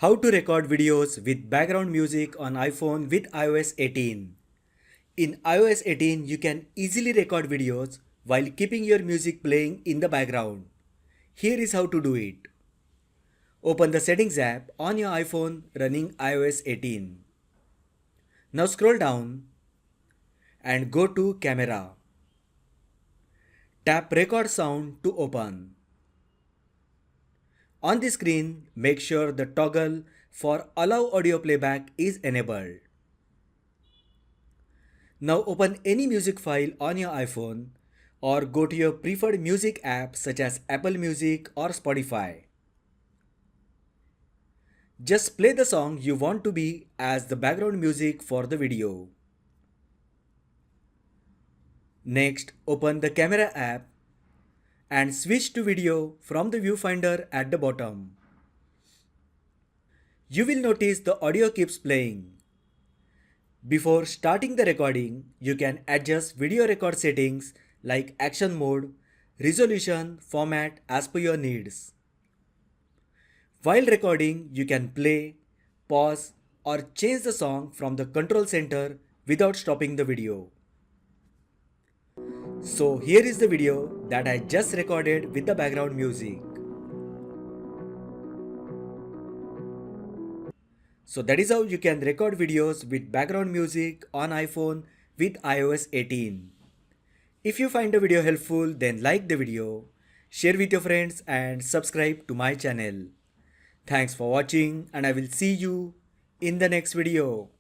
How to record videos with background music on iPhone with iOS 18. In iOS 18, you can easily record videos while keeping your music playing in the background. Here is how to do it. Open the Settings app on your iPhone running iOS 18. Now scroll down and go to Camera. Tap Record Sound to open. On the screen, make sure the toggle for Allow Audio Playback is enabled. Now open any music file on your iPhone or go to your preferred music app such as Apple Music or Spotify. Just play the song you want to be as the background music for the video. Next, open the camera app and switch to video from the viewfinder at the bottom. You will notice the audio keeps playing. Before starting the recording, you can adjust video record settings like action mode, resolution, format as per your needs. While recording, you can play, pause, or change the song from the control center without stopping the video. So here is the video that I just recorded with the background music. So that is how you can record videos with background music on iPhone with iOS 18. If you find the video helpful, then like the video, share with your friends and subscribe to my channel. Thanks for watching and I will see you in the next video.